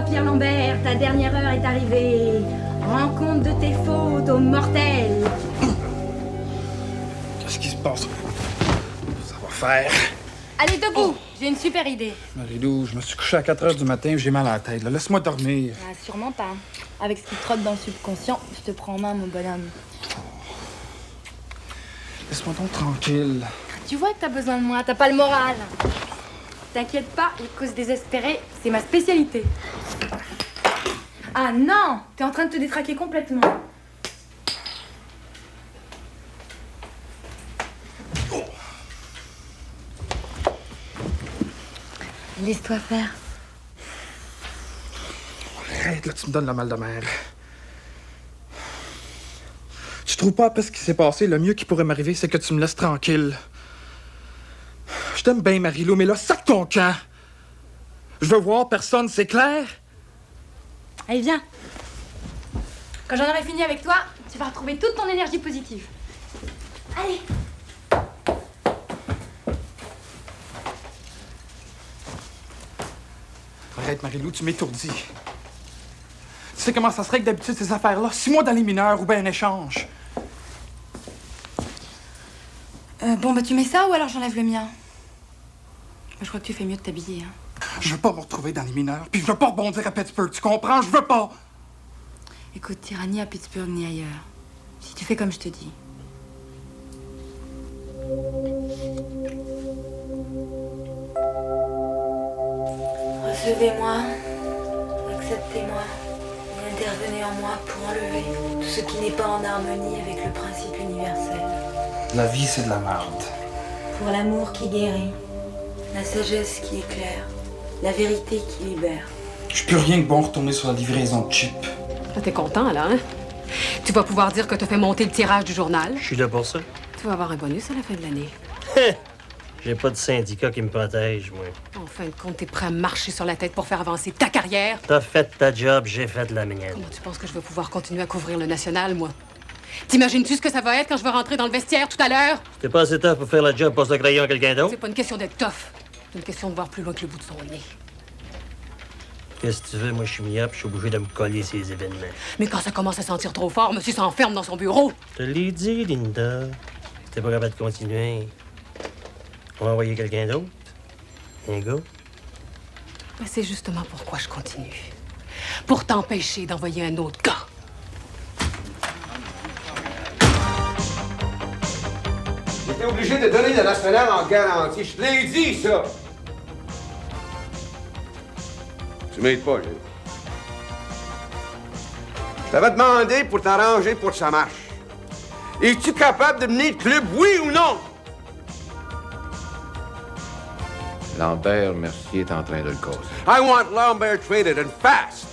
Pierre Lambert, ta dernière heure est arrivée. Rends compte de tes fautes aux mortels. Qu'est-ce qui se passe? Ça va faire. Allez, debout! J'ai une super idée. Marie-Lou, je me suis couché à 4 h du matin et j'ai mal à la tête. Là. Laisse-moi dormir. Ah, sûrement pas. Avec ce qui trotte dans le subconscient, je te prends en main, mon bonhomme. Laisse-moi donc tranquille. Tu vois que t'as besoin de moi, t'as pas le moral. T'inquiète pas, les causes désespérées, c'est ma spécialité. Ah non! T'es en train de te détraquer complètement. Laisse-toi faire. Arrête, là, tu me donnes le mal de mer. Tu trouves pas, après ce qui s'est passé, le mieux qui pourrait m'arriver, c'est que tu me laisses tranquille. Je t'aime bien, Marie-Lou, mais là, sac ton camp. Je veux voir personne, c'est clair? Allez, viens. Quand j'en aurai fini avec toi, tu vas retrouver toute ton énergie positive. Allez. Arrête, Marie-Lou, tu m'étourdis. Tu sais comment ça serait que d'habitude, ces affaires-là? 6 mois dans les mineurs ou bien un échange. Bon, bah tu mets ça ou alors j'enlève le mien? Je crois que tu fais mieux de t'habiller, hein. Je veux pas me retrouver dans les mineurs, puis je veux pas rebondir à Pittsburgh, tu comprends? Je veux pas! Écoute, t'iras ni à Pittsburgh ni ailleurs. Si tu fais comme je te dis. Recevez-moi, acceptez-moi, et intervenez en moi pour enlever tout ce qui n'est pas en harmonie avec le principe universel. La vie, c'est de la merde. Pour l'amour qui guérit, la sagesse qui éclaire, la vérité qui libère. Je suis plus rien que bon retourner sur la livraison de chips. Là, t'es content, là, hein? Tu vas pouvoir dire que t'as fait monter le tirage du journal. Je suis là pour ça. Tu vas avoir un bonus à la fin de l'année. J'ai pas de syndicat qui me protège, moi. En fin de compte, t'es prêt à marcher sur la tête pour faire avancer ta carrière. T'as fait ta job, j'ai fait la mienne. Comment tu penses que je vais pouvoir continuer à couvrir le national, moi? T'imagines-tu ce que ça va être quand je vais rentrer dans le vestiaire tout à l'heure? T'es pas assez tough pour faire la job, passe le crayon à quelqu'un d'autre? C'est pas une question d'être tough. C'est une question de voir plus loin que le bout de son nez. Qu'est-ce que tu veux? Moi, je suis myope, je suis obligé de me coller ces événements. Mais quand ça commence à sentir trop fort, monsieur s'enferme dans son bureau. Je te l'ai dit, Linda. T'es pas capable de continuer. On va envoyer quelqu'un d'autre? Un gars? Ben, c'est justement pourquoi je continue. Pour t'empêcher d'envoyer un autre gars. J'étais obligé de donner le national en garantie. Je te l'ai dit, ça! Tu m'aides pas, Gilles. Je t'avais demandé pour t'arranger pour que ça marche. Es-tu capable de mener le club, oui ou non? Lambert Mercier est en train de le casser. I want Lambert traded and fast.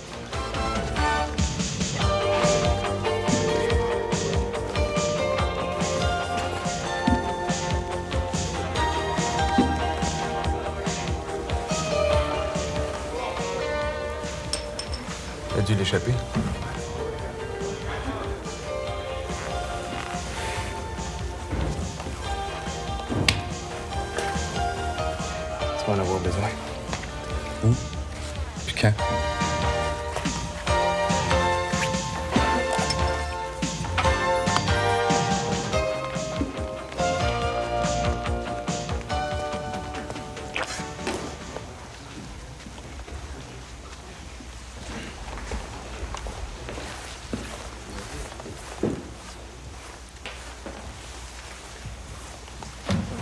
T'as dû l'échapper. Tu vas en avoir besoin. Où? Puis quand?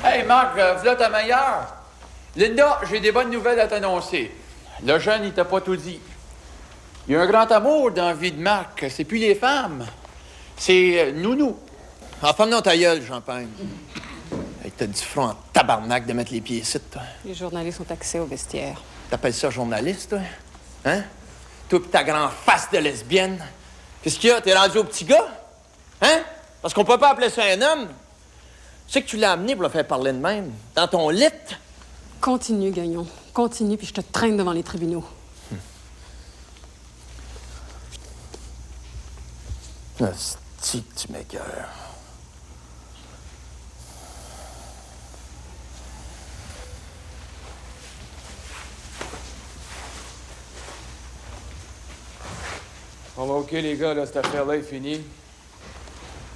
Hey Marc, voilà ta meilleure. Linda, j'ai des bonnes nouvelles à t'annoncer. Le jeune, il t'a pas tout dit. Il y a un grand amour dans la vie de Marc. C'est plus les femmes. C'est Nounou. Enfin, non, ta gueule, Champagne. Hey, t'as du front en tabarnak de mettre les pieds ici, toi. Les journalistes ont accès au vestiaire. T'appelles ça journaliste, toi? Hein? Toi pis ta grande face de lesbienne. Qu'est-ce qu'il y a? T'es rendu au petit gars? Hein? Parce qu'on peut pas appeler ça un homme. Tu sais que tu l'as amené pour le faire parler de même. Dans ton lit. Continue, Gagnon. Continue, puis je te traîne devant les tribunaux. Asti que tu m'écoeures. On va OK, les gars, là, cette affaire-là est finie.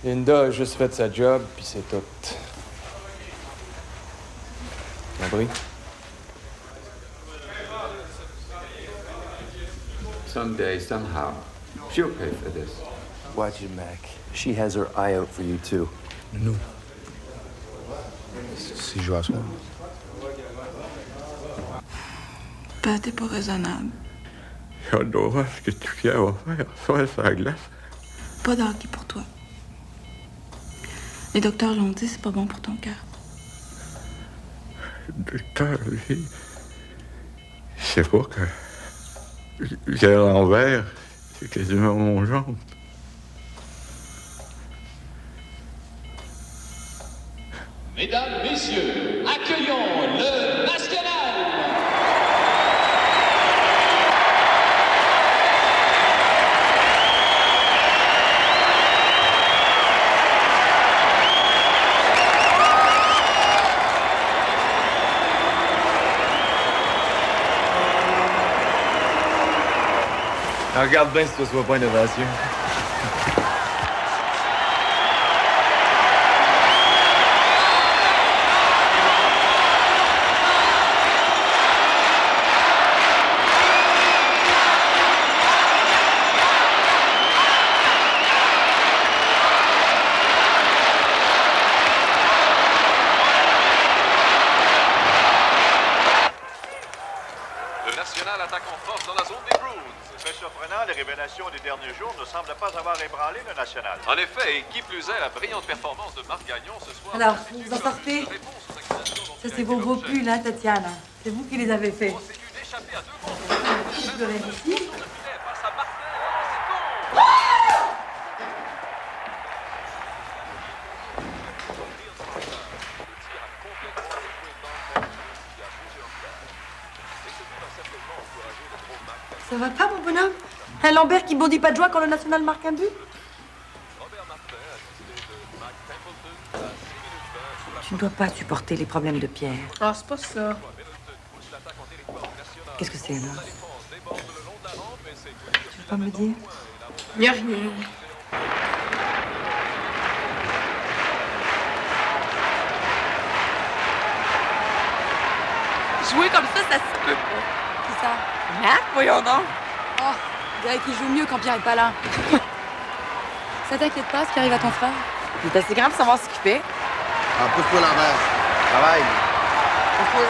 Linda a juste fait sa job, puis c'est tout. Compris? Someday, somehow, she'll pay for this. Watch it, Mac. She has her eye out for you, too. Nous. Si je joue à soir. Pas, t'es pas raisonnable. J'ai hâte de voir ce que tu viens va faire. Soir sur la glace. Pas de hockey pour toi. Les docteurs l'ont dit, c'est pas bon pour ton cœur. Le docteur, lui, c'est pas que j'ai l'envers, c'est quasiment mon jambe. Mesdames, Messieurs, accueillons le National! Regarde bien si tu reçois pas une ovation. Le National attaque en force dans la zone des Bruins. Fait surprenant, les révélations des derniers jours ne semblent pas avoir ébranlé le National. En effet, et qui plus est, la brillante performance de Marc Gagnon ce soir... Alors, vous vous en sortez? Ça, c'est vos beaux pulls, hein, Tatiana. C'est vous qui les avez faits. Je l'ai dit. Ça va pas, mon bonhomme? Un Lambert qui bondit pas de joie quand le National marque un but? Tu ne dois pas supporter les problèmes de Pierre. Ah, c'est pas ça. Qu'est-ce que c'est, là? Tu veux pas me dire? Y a rien. Jouer comme ça se peut pas. Qui ça? Mac, voyons donc. Oh, dirait qu'il joue mieux quand Pierre est pas là. Ça t'inquiète pas, ce qui arrive à ton frère? Il est assez grand pour savoir ce qu'il fait. Ah, pousse-toi l'envers. Travaille. Pousse-toi.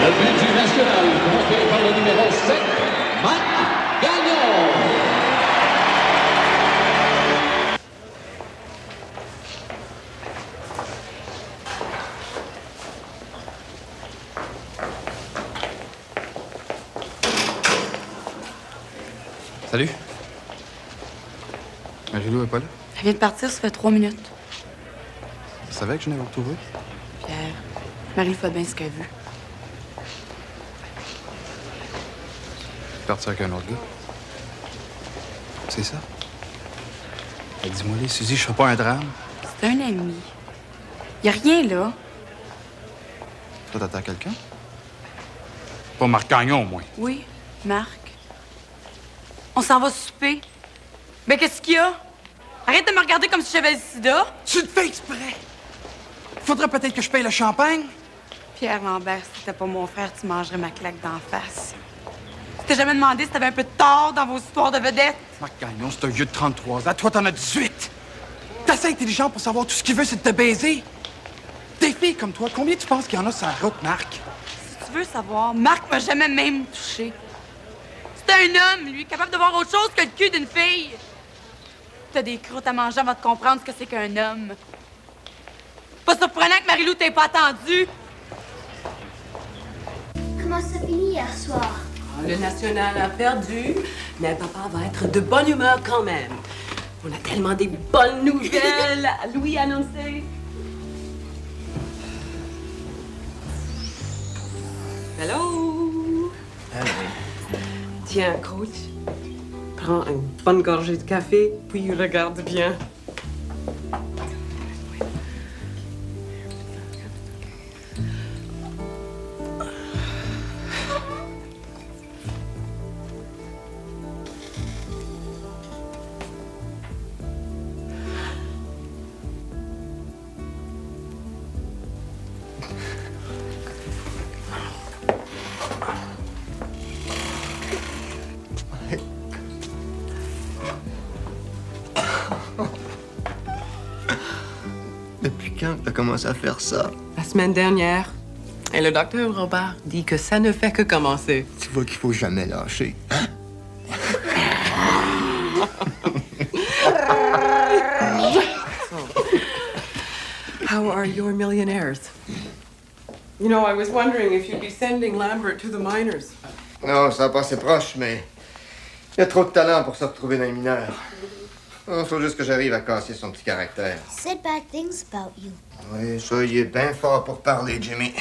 Le but du National, compté par le numéro 7, Marc Gagnon. Salut. Marie-Lou est pas là? Elle vient de partir, ça fait 3 minutes. Tu savais que je venais vous retrouver? Pierre, Marie fait bien ce qu'elle veut. Partir avec un autre gars. C'est ça? Ben, dis-moi, les Suzy, je ferai pas un drame. C'est un ami. Y a rien, là. Toi, t'attends quelqu'un? Pas Marc Gagnon, au moins. Oui, Marc. On s'en va souper. Ben, qu'est-ce qu'il y a? Arrête de me regarder comme si j'avais le sida. Tu le fais exprès! Faudrait peut-être que je paye le champagne. Pierre Lambert, si t'étais pas mon frère, tu mangerais ma claque d'en face. Tu t'es jamais demandé si t'avais un peu de tort dans vos histoires de vedettes? Marc Gagnon, c'est un vieux de 33 ans. Toi, t'en as 18. T'es assez intelligent pour savoir tout ce qu'il veut, c'est de te baiser. Des filles comme toi, combien tu penses qu'il y en a sur la route, Marc? Si tu veux savoir, Marc m'a jamais même touché. C'est un homme, lui, capable de voir autre chose que le cul d'une fille. T'as des croûtes à manger avant de comprendre ce que c'est qu'un homme. Pas surprenant que Marie-Lou t'ait pas attendu. Comment ça finit hier soir? Le national a perdu, mais papa va être de bonne humeur quand même. On a tellement des bonnes nouvelles à lui annoncer. Hello! Tiens, coach, prends une bonne gorgée de café, puis regarde bien. Depuis quand t'as commencé à faire ça? La semaine dernière. Et le docteur Robert dit que ça ne fait que commencer. Tu vois qu'il faut jamais lâcher. How are your millionaires? You know, I was wondering if you'd be sending Lambert to the minors. Non, ça va pas assez proche, mais il y a trop de talent pour se retrouver dans les mineurs. Il faut juste que j'arrive à casser son petit caractère. Said bad things about you. Oui, ça, il est bien fort pour parler, Jimmy.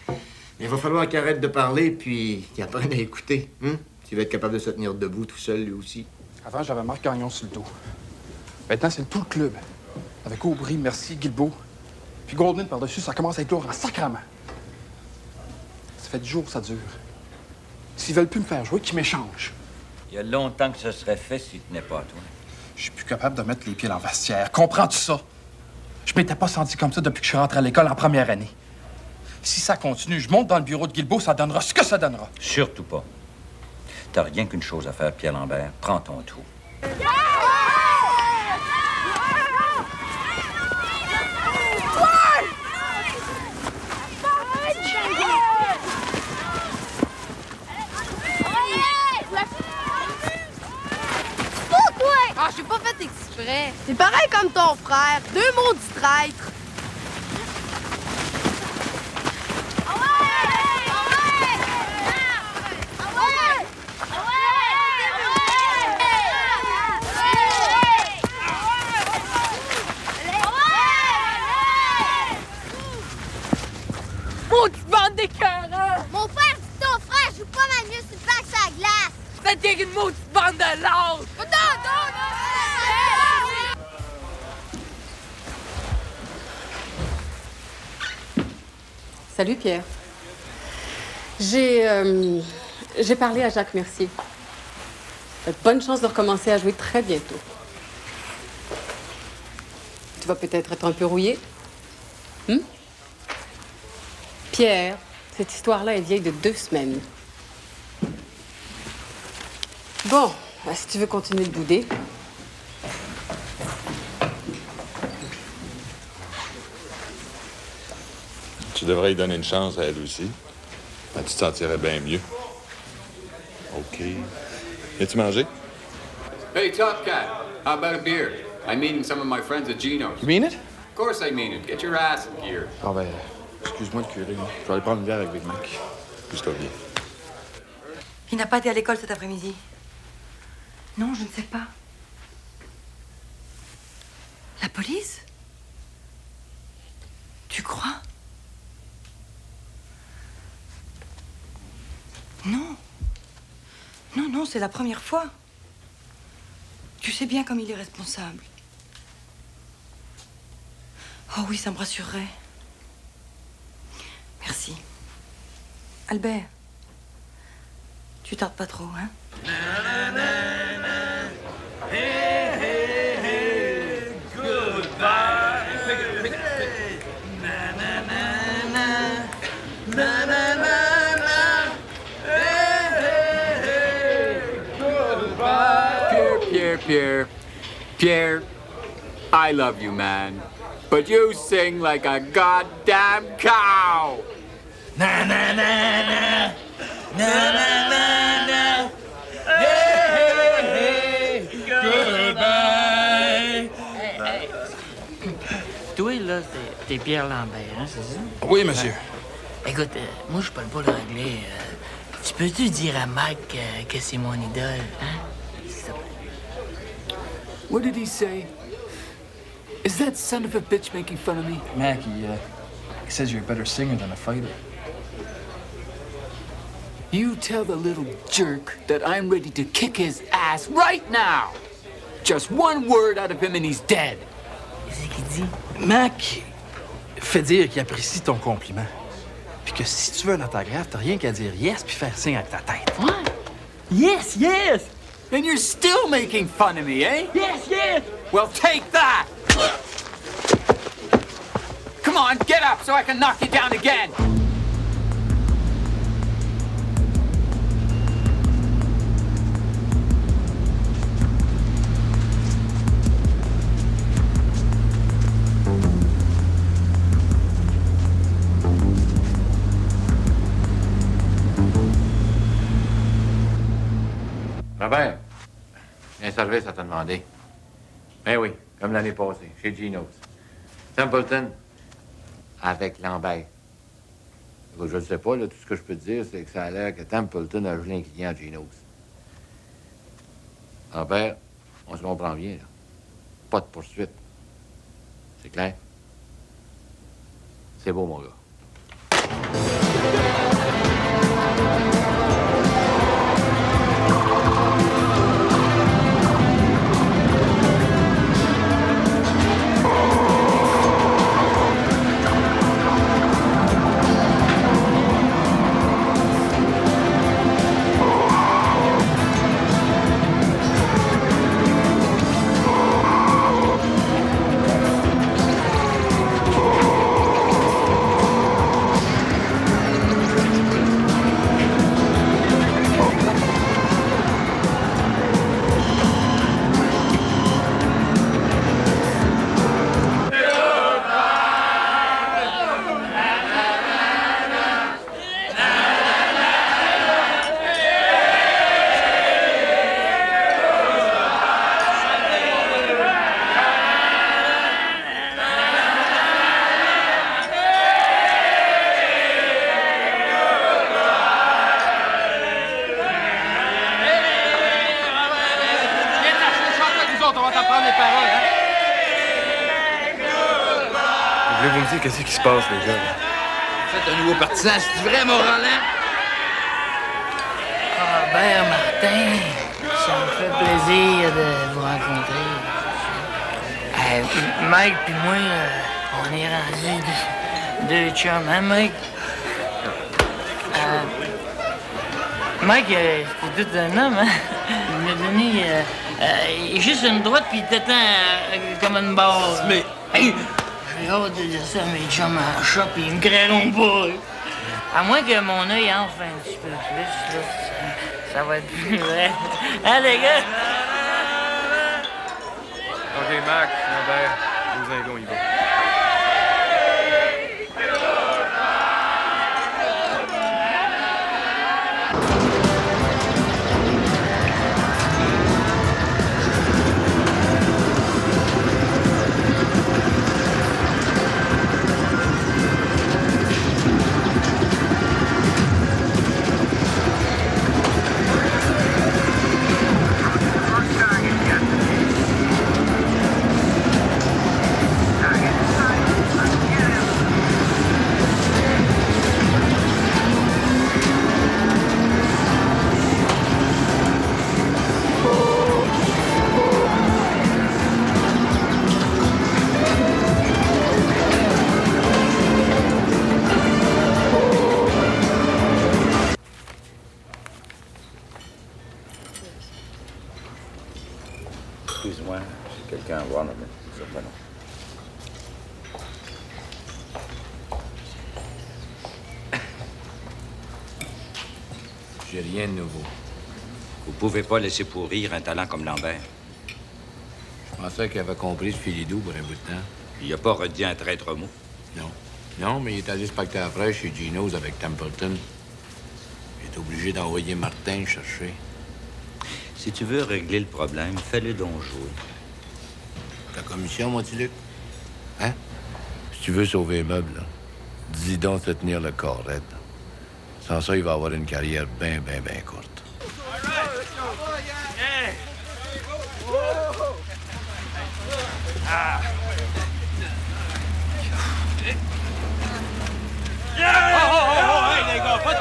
Mais il va falloir qu'il arrête de parler, puis qu'il apprenne à écouter. S'il va être capable de se tenir debout tout seul, lui aussi. Avant, j'avais Marc Gagnon sur le dos. Maintenant, c'est tout le club. Avec Aubry, Mercier, Guilbeault. Puis Goldman par-dessus, ça commence à être lourd en sacrament. Ça fait 10 jours que ça dure. S'ils veulent plus me faire jouer, qu'ils m'échangent. Il y a longtemps que ce serait fait si tu tenais pas à toi. Je suis plus capable de mettre les pieds dans le vestiaire. Comprends-tu ça? Je m'étais pas senti comme ça depuis que je suis rentré à l'école en première année. Si ça continue, je monte dans le bureau de Guilbeault, ça donnera ce que ça donnera. Surtout pas. T'as rien qu'une chose à faire, Pierre Lambert. Prends ton trou. Ah, je suis pas fait exprès. C'est pareil comme ton frère. 2 mots du traître. Maudite bande d'écœurants! Mon frère, c'est ton frère, je joue pas mal mieux sur le bac sur la glace. Faites qu'il y ait une maudite bande de lâches! Salut, Pierre. J'ai parlé à Jacques Mercier. Bonne chance de recommencer à jouer très bientôt. Tu vas peut-être être un peu rouillé. Pierre, cette histoire-là est vieille de 2 semaines. Bon, si tu veux continuer de bouder. Tu devrais lui donner une chance à elle aussi. Tu te sentirais bien mieux. OK. Viens-tu manger? Hey, Top Cat, how about a beer? I'm meeting some of my friends at Gino's. You mean it? Of course I mean it. Get your ass in gear. Ah ben, excuse-moi le curé. Je vais aller prendre une bière avec Big Mac. Pousse-toi bien. Il n'a pas été à l'école cet après-midi. Non, je ne sais pas. La police? Tu crois? Non. Non, non, c'est la première fois. Tu sais bien comme il est responsable. Oh oui, ça me rassurerait. Merci. Albert, tu tardes pas trop, hein? Pierre, I love you, man. But you sing like a goddamn cow. Na na na na, na na na na. Hey, hey, hey, goodbye. Hey. Toi, là, t'es Pierre Lambert, hein, c'est ça? Oui, monsieur. Écoute, moi, je parle pas le anglais Tu peux-tu dire à Mike que c'est mon idole, hein? S'il te plaît. What did he say? Is that son of a bitch making fun of me? Mac, he says you're a better singer than a fighter. You tell the little jerk that I'm ready to kick his ass right now. Just one word out of him and he's dead. Qu'est-ce qu'il dit? Mac fait dire qu'il apprécie ton compliment. Puis que si tu veux un autographe, t'as rien qu'à dire yes puis faire signe avec ta tête. What? Yes, yes! And you're still making fun of me, eh? Yes, yes! Well, take that! Come on, get up so I can knock you down again! Robert, il y a un service à te demander. Ben oui, comme l'année passée, chez Geno's. Templeton, avec Lambert. Je ne sais pas, là, tout ce que je peux te dire, c'est que ça a l'air que Templeton a joué un client à Geno's. Lambert, on se comprend bien, là. Pas de poursuite. C'est clair? C'est beau, mon gars. Vous me dire qu'est-ce qui se passe, les gars? Vous faites un nouveau partisan, c'est vrai, mon Roland? Robert Martin, ça me fait plaisir de vous rencontrer. Mike puis moi, on est rendus deux chums, hein, Mike? Mike, c'est tout un homme, hein? Il m'a donné juste une droite puis il t'attend comme une barre. Mais... Hey, j'ai hâte de dire ça à mes chums à la shop, ils me créeront pas. À moins que mon œil enfle un petit peu plus, là, ça va être plus vrai. Hein, les gars? OK, Mac, Lambert, vous allez, on y va. Excuse-moi, j'ai quelqu'un à voir, mais certainement. J'ai rien de nouveau. Vous pouvez pas laisser pourrir un talent comme Lambert. Je pensais qu'il avait compris ce filidou pour un bout de temps. Il a pas redit un traître mot. Non. Non, mais il est allé se pacter après chez Geno's avec Templeton. Il est obligé d'envoyer Martin le chercher. Si tu veux régler le problème, fais-le donc jouer. Ta commission, mon petit Luc? Hein? Si tu veux sauver les meubles, là, dis donc de tenir le corps raide. Sans ça, il va avoir une carrière bien courte. Hey, les gars, pas de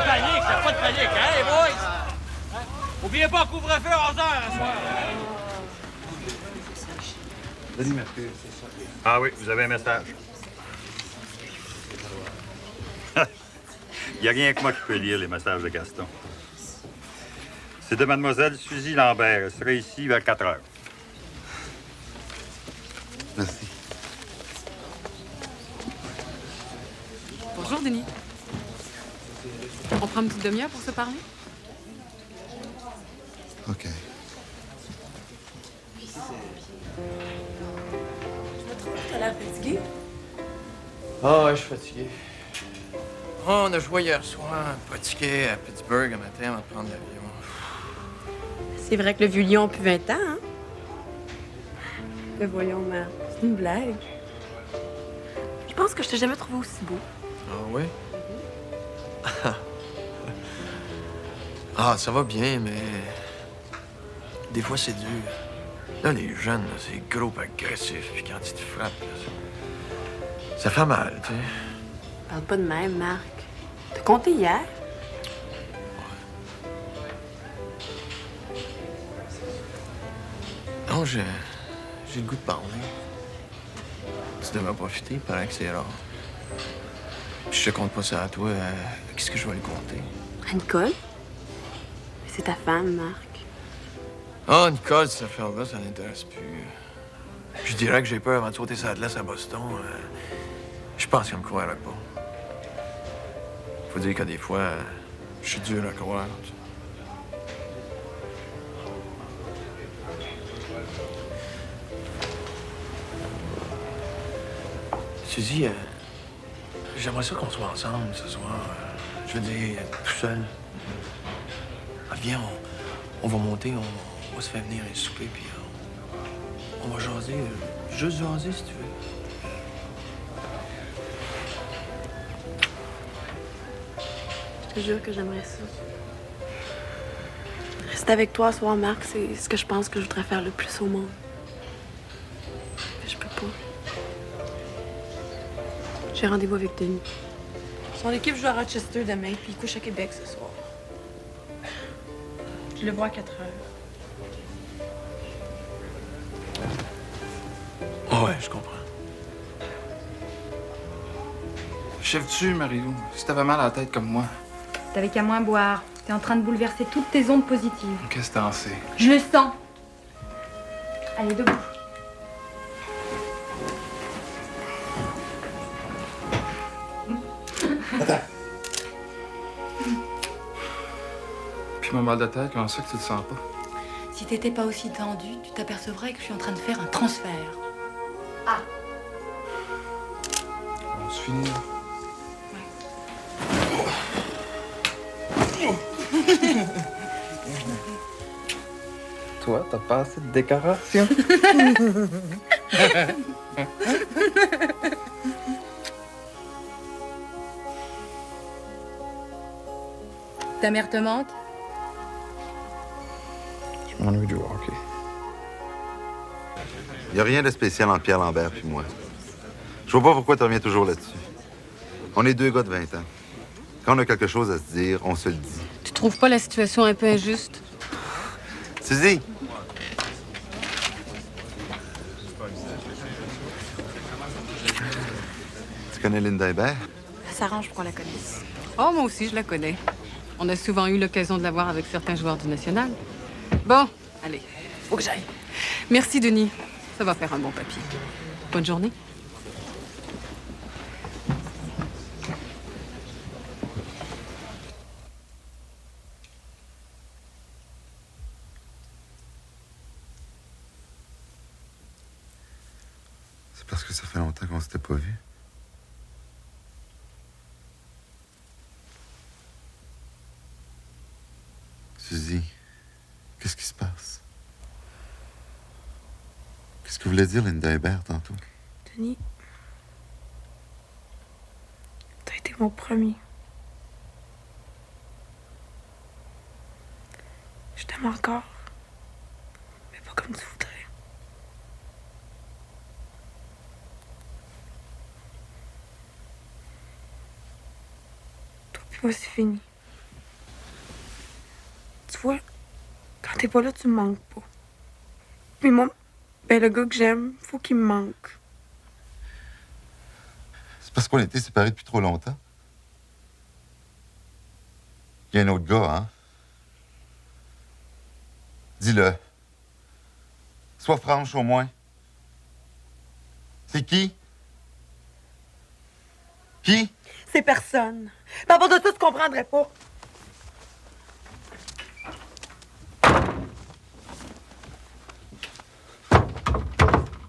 panique, hein, les boys? Oubliez pas, couvre-feu 11h à soir. Denis Mercure, c'est ça. Ah oui, vous avez un message. Il n'y a rien que moi qui peux lire les messages de Gaston. C'est de mademoiselle Suzy Lambert. Elle serait ici vers 4 heures. Merci. Bonjour, Denis. On prend une petite demi-heure pour se parler? OK. T'as l'air fatigué? Ah ouais, je suis fatigué. Oh, on a joué hier soir, pratiqué à Pittsburgh un matin avant de prendre l'avion. C'est vrai que le vieux lion a plus 20 ans, hein? Mais voyons, mère, c'est une blague. Je pense que je t'ai jamais trouvé aussi beau. Ah oui? Ah, ça va bien, mais... Des fois, c'est dur. Là, les jeunes, là, c'est gros et agressif, puis quand ils te frappent, là, ça fait mal, tu sais. Parle pas de même, Marc. T'as compté hier? Non, j'ai le goût de parler. Tu devrais profiter, il paraît que c'est rare. Puis je te compte pas ça à toi, qu'est-ce que je vais lui compter? À Nicole? C'est ta femme, Marc. Ah, Nicole, cette affaire-là, ça l'intéresse plus. Je dirais que j'ai peur avant de sauter sa glace à Boston. Je pense qu'elle me croirait pas. Faut dire que des fois, je suis dur à croire. Tu sais. Suzy, j'aimerais ça qu'on soit ensemble ce soir. Je veux dire, tout seul. Ah, viens, on va monter, on va se faire venir un souper, puis on va jaser. Juste jaser, si tu veux. Je te jure que j'aimerais ça. Rester avec toi ce soir, Marc, c'est ce que je pense que je voudrais faire le plus au monde. Mais je peux pas. J'ai rendez-vous avec Denis. Son équipe joue à Rochester demain, puis il couche à Québec ce soir. Je le vois à 4 heures. Ouais, je comprends. Chef-tu, Marie-Lou, si t'avais mal à la tête comme moi, T'avais qu'à moins boire. T'es en train de bouleverser toutes tes ondes positives. qu'est-ce que t'en sais? Je le sens. Allez, debout. Puis mon mal de tête, comment ça que tu le sens pas? Si t'étais pas aussi tendu, tu t'apercevrais que je suis en train de faire un transfert. Ah. On se finit, là. Toi, t'as pas assez de décoration? Ta mère te manque? Je m'ennuie du hockey. Il n'y a rien de spécial entre Pierre Lambert puis moi. Je vois pas pourquoi tu reviens toujours là-dessus. On est deux gars de 20 ans. Quand on a quelque chose à se dire, on se le dit. Tu trouves pas la situation un peu injuste? Suzy! Tu connais Linda Hébert? Ça s'arrange pour qu'on la connaisse. Oh, moi aussi, je la connais. On a souvent eu l'occasion de la voir avec certains joueurs du National. Bon, allez, faut que j'aille. Merci, Denis. Ça va faire un bon papier. Bonne journée. C'est parce que ça fait longtemps qu'on s'était pas vus. Suzy, qu'est-ce qui se passe? Qu'est-ce que voulait dire Linda Hébert tantôt? Denis, t'as été mon premier. t'aime encore. Mais pas comme tu voudrais. Toi puis moi, c'est fini. Tu vois, quand t'es pas là, tu me manques pas. Mais moi, ben le gars que j'aime, faut qu'il me manque. C'est parce qu'on était séparés depuis trop longtemps. Il y a un autre gars, hein? Dis-le. Sois franche au moins. C'est qui? Qui? C'est personne. Par rapport de ça, tu comprendrais pas.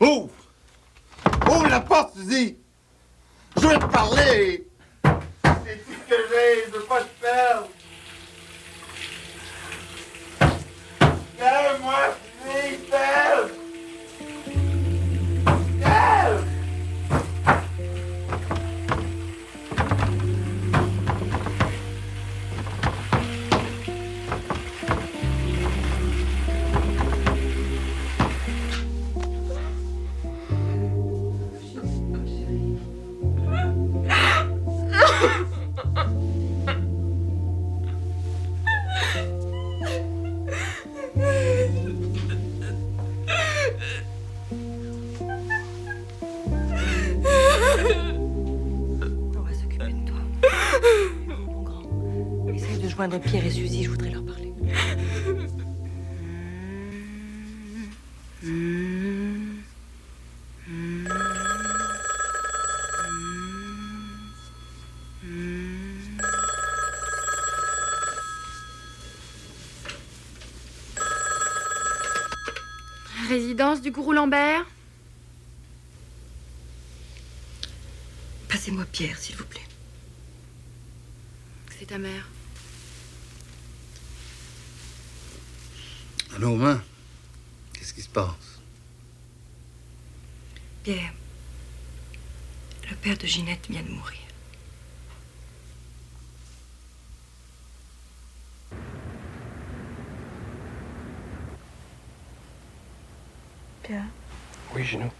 Ouvre! Ouvre la porte, Suzy! Je veux te parler! C'est tout ce que j'ai, je veux pas te perdre! Garde-moi, Suzy, pelle! Pelle! Essaye de joindre Pierre et Suzy, je voudrais leur parler. Résidence du gourou Lambert. Passez-moi Pierre, s'il vous plaît. C'est ta mère. Allô, maman? Qu'est-ce qui se passe? Pierre, le père de Ginette vient de mourir. Pierre, Oui, Gino.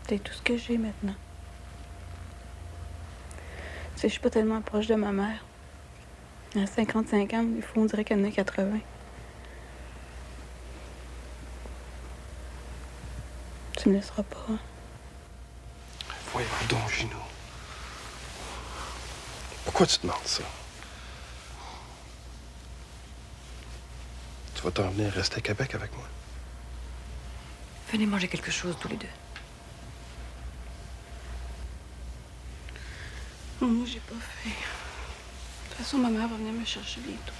t'es tout ce que j'ai maintenant. Tu sais, je suis pas tellement proche de ma mère. Elle a 55 ans, des fois, on dirait qu'elle en a 80. Tu me laisseras pas, hein? Voyons donc, Gino. Pourquoi tu te demandes ça? Tu vas t'en venir rester à Québec avec moi? Venez manger quelque chose, tous les deux. Non, moi, j'ai pas faim. De toute façon, ma mère va venir me chercher bientôt.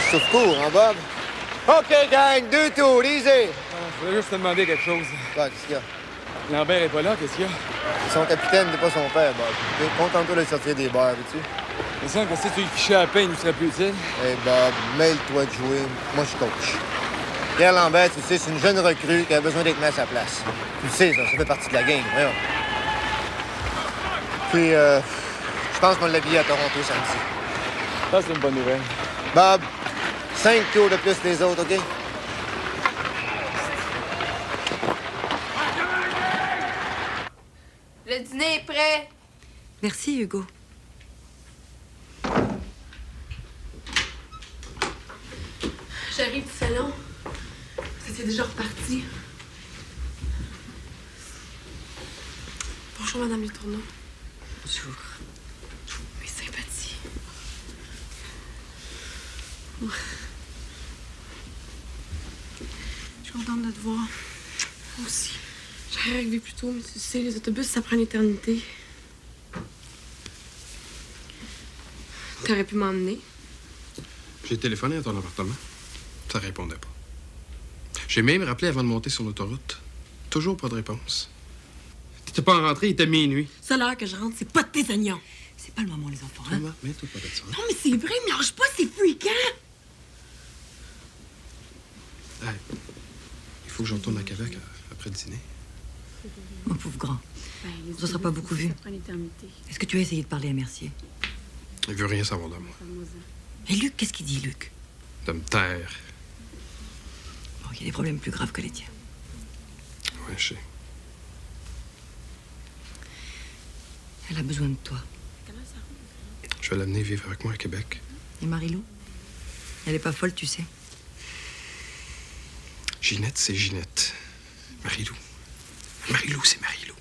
Souffle-court, hein, Bob? OK, gang, 2 tours, easy! Je voulais juste te demander quelque chose. Quoi, qu'est-ce qu'il y a? Lambert est pas là, qu'est-ce qu'il y a? Son capitaine, t'es pas son père, Bob. OK? Contente-toi de le sortir des bars, veux-tu? Il semble que si tu lui fichais à la peine, il serait plus utile. Hey, Bob, mêle-toi de jouer. Moi, je suis coach. Pierre Lambert, tu sais, c'est une jeune recrue qui a besoin d'être mise à sa place. Tu le sais, ça fait partie de la game, voyons. Puis, je pense qu'on l'a l'habiller à Toronto samedi. Ça, c'est une bonne nouvelle. Bob, 5 tours de plus que les autres, OK? Le dîner est prêt. Merci, Hugo. J'arrive du salon. C'était déjà reparti. Bonjour, Madame Letourneau. Bonjour. Mes sympathies. Je suis contente de te voir. Moi aussi. J'aurais arrivé plus tôt, mais tu sais, les autobus, ça prend une éternité. T'aurais pu m'emmener. J'ai téléphoné à ton appartement. Ça répondait pas. J'ai même rappelé avant de monter sur l'autoroute. Toujours pas de réponse. T'étais pas rentré, il était minuit. C'est l'heure que je rentre, c'est pas de tes oignons. C'est pas le moment, les enfants, hein? Maman, mets-toi pas de ça. Non, mais c'est vrai, me lâche pas, c'est fréquent. Hey, il faut que je retourne à Québec après le dîner. Mon pauvre grand, on ne sera pas beaucoup vu. Est-ce que tu as essayé de parler à Mercier? Il veut rien savoir de moi. Et Luc, qu'est-ce qu'il dit, Luc? De me taire. Bon, il y a des problèmes plus graves que les tiens. Ouais, je sais. Elle a besoin de toi. Je vais l'amener vivre avec moi à Québec. Et Marie-Lou? Elle est pas folle, tu sais. Ginette, c'est Ginette. Marie-Lou. Marie-Lou, c'est Marie-Lou.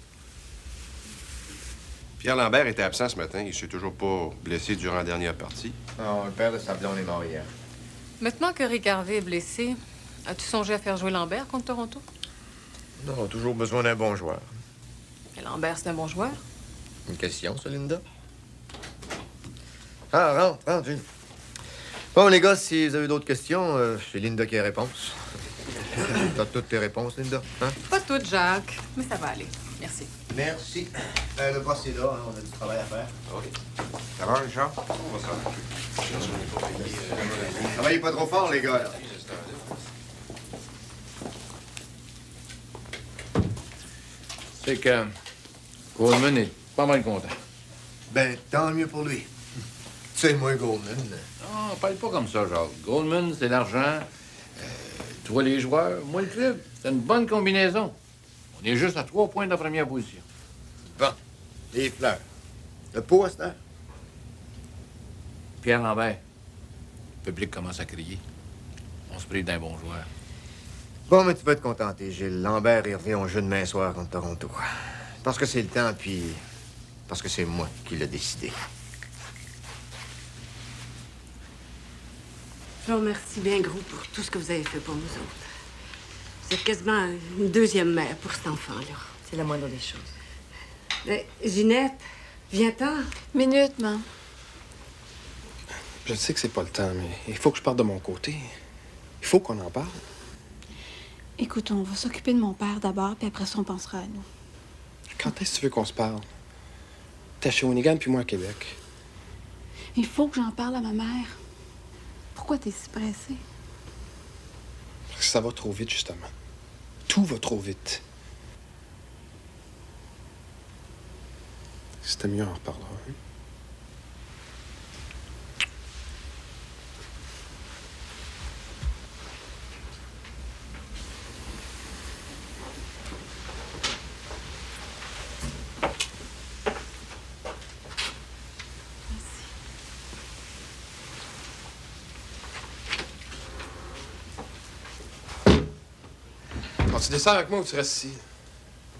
Pierre Lambert était absent ce matin. Il s'est toujours pas blessé durant la dernière partie. Non, le père de sa blonde est mort hier. Maintenant que Rick Harvey est blessé, as-tu songé à faire jouer Lambert contre Toronto? Non, on a toujours besoin d'un bon joueur. Et Lambert, c'est un bon joueur. Une question, ça, Linda? Ah, rentre, June. Bon, les gars, si vous avez d'autres questions, c'est Linda qui a réponse. T'as toutes tes réponses, Linda? Hein? Pas toutes, Jacques, mais ça va aller. Merci. Merci. Le boss est là, hein, on a du travail à faire. Oui. Ça va, Richard? Travaillez pas trop fort, les gars, là. C'est que Goldman est pas mal content. Ben, tant mieux pour lui. Tu sais, moi, Goldman. Non, parle pas comme ça, Jacques. Goldman, c'est l'argent. Toi, les joueurs, moi, le club. C'est une bonne combinaison. On est juste à 3 points de la première position. Bon. Les fleurs. Le poste, hein? Pierre Lambert. Le public commence à crier. On se prive d'un bon joueur. Bon, mais tu peux te contenter, Gilles. Lambert, il revient au jeu demain soir contre Toronto. Parce que c'est le temps, puis parce que c'est moi qui l'ai décidé. Je vous remercie bien gros pour tout ce que vous avez fait pour nous autres. Vous êtes quasiment une deuxième mère pour cet enfant-là. C'est la moindre des choses. Mais, Ginette, viens-t'en. Minute, maman. Je sais que c'est pas le temps, mais il faut que je parte de mon côté. Il faut qu'on en parle. Écoute, on va s'occuper de mon père d'abord, puis après ça, on pensera à nous. Quand est-ce que tu veux qu'on se parle? T'es à Shawinigan, puis moi à Québec. Il faut que j'en parle à ma mère. Pourquoi t'es si pressé? Parce que ça va trop vite, justement. Tout va trop vite. C'était mieux, on en reparlera. Hein? Bon, tu descends avec moi ou tu restes ici?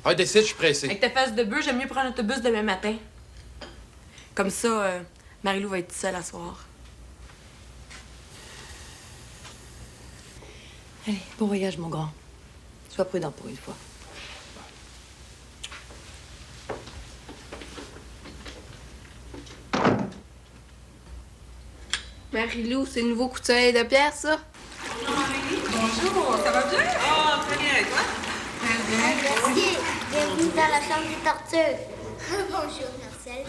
Ah, décide, je suis pressé. Avec ta face de bœuf, j'aime mieux prendre l'autobus demain matin. Comme ça, Marie-Lou va être seule à soir. Allez, bon voyage, mon grand. Sois prudent pour une fois. Marie-Lou, c'est le nouveau coup de soleil de Pierre, ça? Bonjour, ça va bien? Oh, très bien, et toi? Merci. Bienvenue dans la chambre des tortues. Bonjour, Marcel.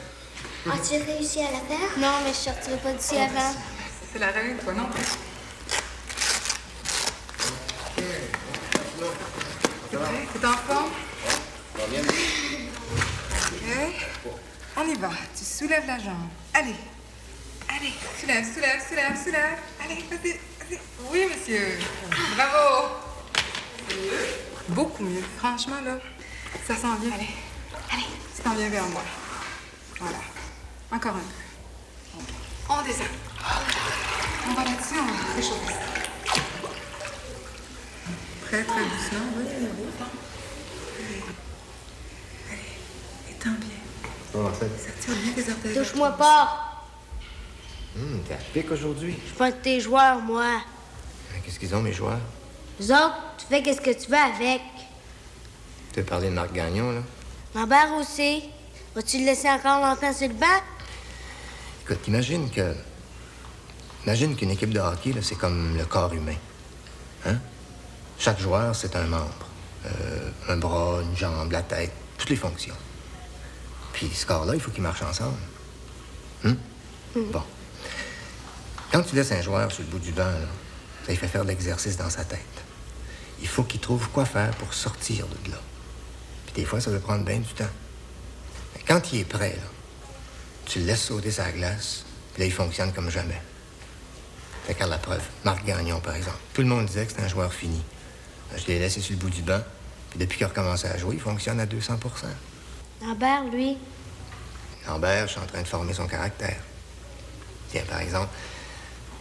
As-tu réussi à la faire? Non, mais je sortirai pas d'ici avant. C'est la règle, toi, non? C'est en forme? OK. On y va. Tu soulèves la jambe. Allez. Allez, soulève, soulève, soulève, soulève. Allez, vas-y, vas-y. Oui, monsieur. Bravo. Beaucoup mieux. Franchement, là, ça sent bien. Allez, allez. Tu t'en viens vers moi. Voilà. Encore un peu. On descend. On va là-dessus, on va réchauffer ça. Très, très doucement. Oui, oui, oui. Allez, étends bien. Bon, Marcel. Ça tire bien tes orteils. Touche-moi pas. T'es à pic aujourd'hui. Je suis pas de tes joueurs, moi. Qu'est-ce qu'ils ont, mes joueurs? Nous autres, tu fais qu'est-ce que tu veux avec. Tu as parlé de Marc Gagnon, là? Lambert aussi. Vas-tu le laisser encore longtemps sur le banc? Écoute, imagine qu'une équipe de hockey, là, c'est comme le corps humain. Hein? Chaque joueur, c'est un membre. Un bras, une jambe, la tête, toutes les fonctions. Puis ce corps-là, il faut qu'il marche ensemble. Bon. Quand tu laisses un joueur sur le bout du banc, là, ça lui fait faire de l'exercice dans sa tête. Il faut qu'il trouve quoi faire pour sortir de là. Puis des fois, ça peut prendre bien du temps. Mais quand il est prêt, là, tu le laisses sauter sa glace, puis là, il fonctionne comme jamais. Fait qu'à la preuve, Marc Gagnon, par exemple. Tout le monde disait que c'était un joueur fini. Je l'ai laissé sur le bout du banc, puis depuis qu'il a recommencé à jouer, il fonctionne à 200 %. Lambert, lui. Lambert, je suis en train de former son caractère. Tiens, par exemple,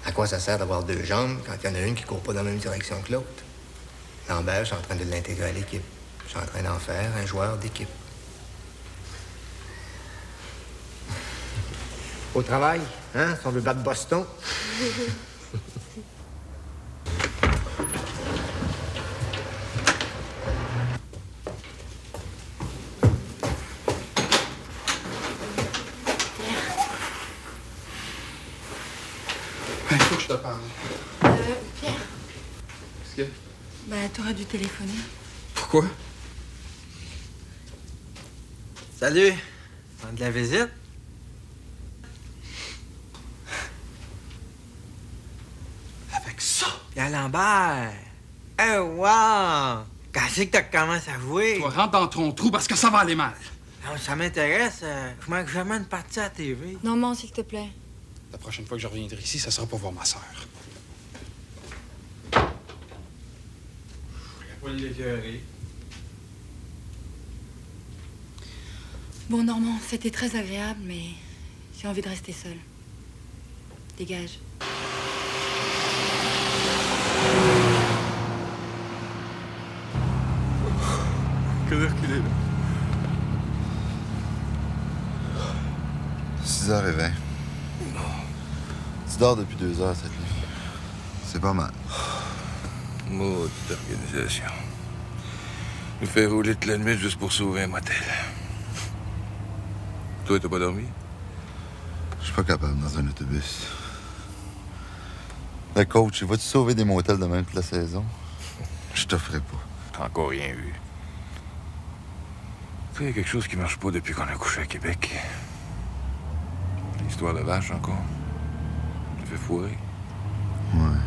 à quoi ça sert d'avoir deux jambes quand il y en a une qui court pas dans la même direction que l'autre? Lambert, je suis en train de l'intégrer à l'équipe. Je suis en train d'en faire un joueur d'équipe. Au travail, hein? Si on veut battre Boston. Il faut que je te parle. Pierre, Qu'est-ce que... ben, t'aurais dû téléphoner. Pourquoi? Salut! On a de la visite? Avec ça! Pierre Lambert! Oh, wow! Qu'est-ce que t'as commencé à jouer? Toi, rentre dans ton trou parce que ça va aller mal. Non, ça m'intéresse. Je manque jamais une partie à la TV. Normand, s'il te plaît. La prochaine fois que je reviendrai ici, ça sera pour voir ma sœur. Je vais pas l'écœurer. Bon, Normand, c'était très agréable, mais j'ai envie de rester seule. Dégage. Quelle heure qu'il est, là? 6h20. Tu dors depuis 2 heures cette nuit. C'est pas mal. Maudite organisation. Nous fait rouler toute la nuit juste pour sauver un motel. Toi, t'as pas dormi? Je suis pas capable dans un autobus. Le coach, vas-tu sauver des motels de même toute la saison? Je t'offrais pas. T'as encore rien vu. Tu sais, il y a quelque chose qui marche pas depuis qu'on a couché à Québec. L'histoire de vache, encore. Tu fait fourrer. Ouais.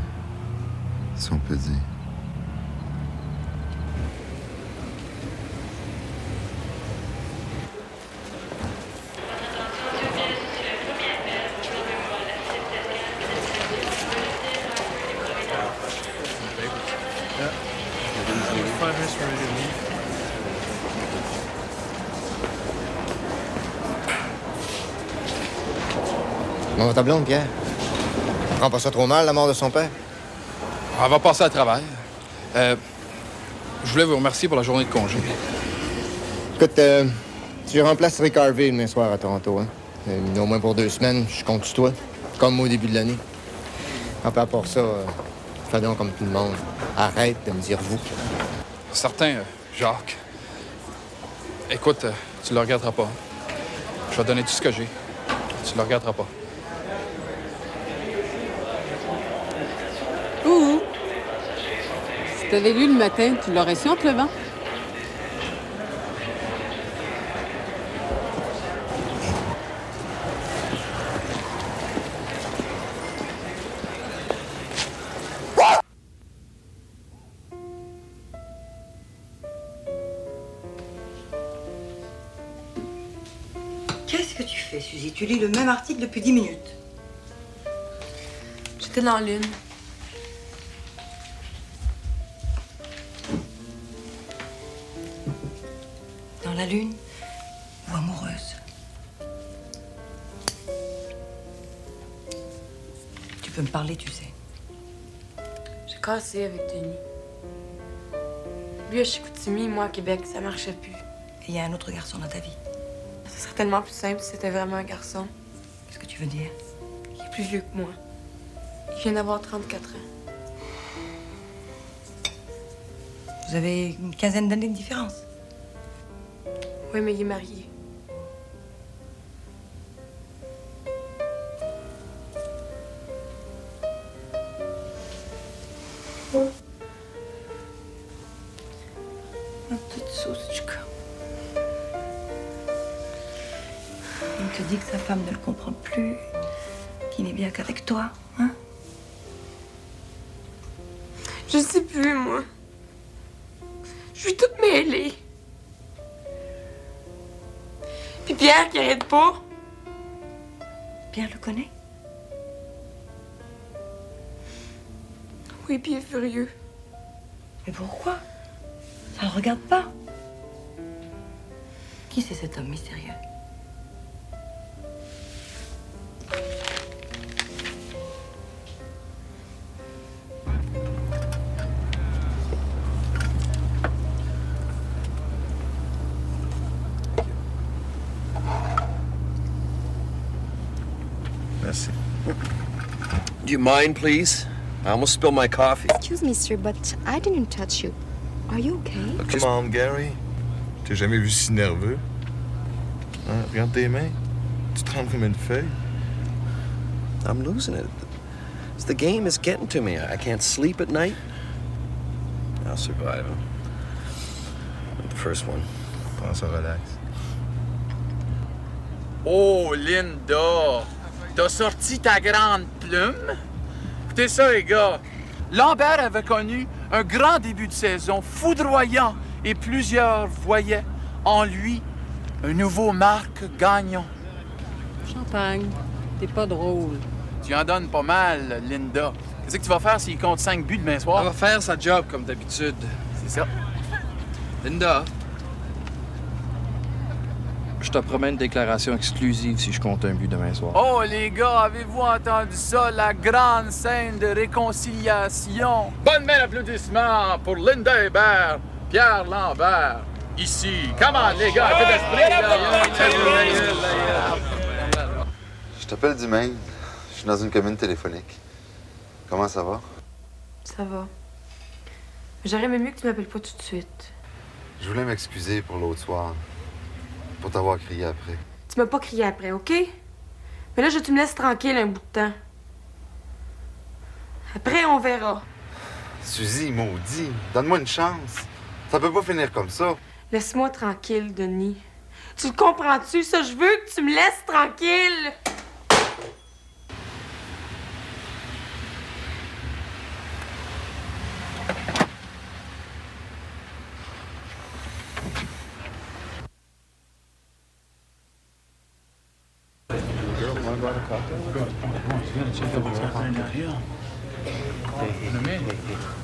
Si on peut dire. Comment va ta blonde, Pierre? Prends pas ça trop mal, la mort de son père? Elle va passer à travers. Je voulais vous remercier pour la journée de congé. Écoute, tu remplaces Rick Harvey demain soir à Toronto, hein? Au moins pour 2 semaines, je compte sur toi. Comme moi au début de l'année. À part pour ça, fais donc comme tout le monde. Arrête de me dire vous. Certain, Jacques. Écoute, tu le regretteras pas. Je vais te donner tout ce que j'ai. Tu le regretteras pas. Ouh! Si t'avais lu le matin, tu l'aurais su en te levant. Qu'est-ce que tu fais, Suzy? Tu lis le même article depuis 10 minutes. J'étais dans l'une. Dans la lune ou amoureuse? Tu peux me parler, tu sais. J'ai cassé avec Denis. Lui à Chicoutimi, moi à Québec, ça marchait plus. Et il y a un autre garçon dans ta vie. Ce serait tellement plus simple si c'était vraiment un garçon. Qu'est-ce que tu veux dire? Il est plus vieux que moi. Il vient d'avoir 34 ans. Vous avez une quinzaine d'années de différence. Oui, mais il est marié. te dit que sa femme ne le comprend plus, qu'il n'est bien qu'avec toi, hein? Je sais plus, moi. Je suis toute mêlée. Puis Pierre qui arrête pas. Pierre le connaît? Oui, puis il est furieux. Mais pourquoi? Ça le regarde pas. Qui c'est cet homme mystérieux? Merci. Do you mind, please? I almost spilled my coffee. Excuse me, sir, but I didn't touch you. Are you okay? Come on, Gary. T'es jamais vu si nerveux? Hein? Regarde tes mains. Tu trembles comme une feuille. I'm losing it. The game is getting to me. I can't sleep at night. I'll survive. The first one. Prends ça relax. Oh, Linda! T'as sorti ta grande plume? Écoutez ça, les gars. Lambert avait connu un grand début de saison foudroyant et plusieurs voyaient en lui un nouveau Marc Gagnon. Champagne, t'es pas drôle. Tu en donnes pas mal, Linda. Qu'est-ce que tu vas faire s'il compte 5 buts demain soir? Elle va faire sa job comme d'habitude. C'est ça. Linda, je te promets une déclaration exclusive si je compte un but demain soir. Oh, les gars, avez-vous entendu ça? La grande scène de réconciliation. Bonne main d'applaudissements pour Linda Hébert, Pierre Lambert. Ici. Come on, les gars, faites d'esprit. Je t'appelle du Maine. Je suis dans une commune téléphonique. Comment ça va? Ça va. J'aurais aimé mieux que tu m'appelles pas tout de suite. Je voulais m'excuser pour l'autre soir. Pour t'avoir crié après. Tu m'as pas crié après, OK? Mais là, je veux que tu me laisses tranquille un bout de temps. Après, on verra. Suzy, maudit, donne-moi une chance. Ça peut pas finir comme ça. Laisse-moi tranquille, Denis. Tu le comprends-tu? Ça, je veux que tu me laisses tranquille!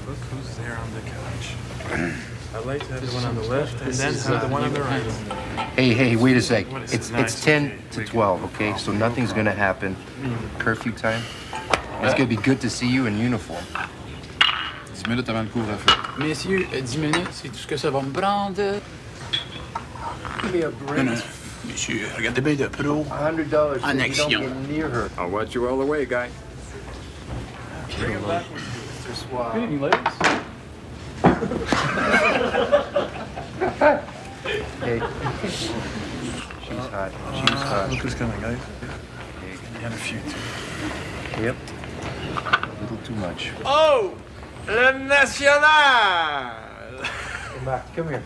Look who's there on the couch. I'd like to have the one on the left and then have the one on the right. Hey, wait a sec. It's 10 to 12, okay? So nothing's gonna happen. Curfew time. It's gonna be good to see you in uniform. 10 minutes avant le couvre-feu. Messieurs, 10 minutes, c'est tout ce que ça va me prendre. Non, messieurs, regardez bien de pro. $100 en action. I'll watch you all the way, guy. Bring him back, Mr. Suave. Good evening, ladies. Hey. She's hot. She's hot. Look who's coming, guys. You had a few, too. Yep. A little too much. Oh! Le National! Hey, Mark, come here.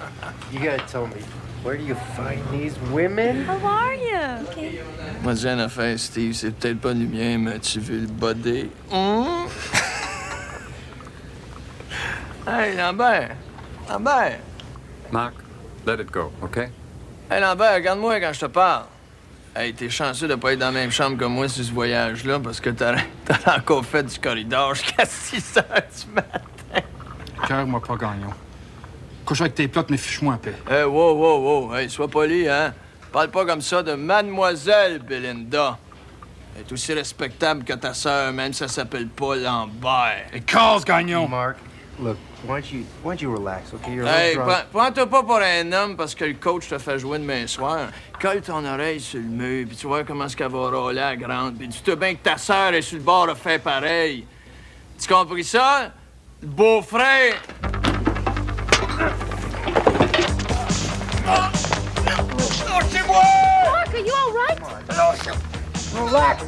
You gotta tell me, where do you find these women? How are you? Okay. Moi, je dis une affaire, Steve, c'est peut-être pas le mien, mais tu veux le body. Hey, Lambert! Lambert! Mark, let it go, OK? Hey, Lambert, regarde-moi quand je te parle. Hey, t'es chanceux de pas être dans la même chambre que moi sur ce voyage-là, parce que t'as encore fait du corridor jusqu'à 6 heures du matin. Cœur-moi pas, Gagnon. Couche avec tes plottes, mais fiche-moi en paix. Hey, wow. Hey, sois poli, hein? Parle pas comme ça de Mademoiselle Belinda. Elle est aussi respectable que ta sœur, même si elle s'appelle pas Lambert. Et casse, Gagnon! Mark, look, why don't you relax, okay? You're a Hey, little drunk. prends-toi pas pour un homme parce que le coach te fait jouer demain soir. Colle ton oreille sur le mur, puis tu vois comment est-ce qu'elle va rôler à la grande. Puis dis-toi bien que ta sœur est sur le bord de faire pareil. Tu compris ça? Le beau-frère! Lâchez-moi! Mark, are you all right? Relax.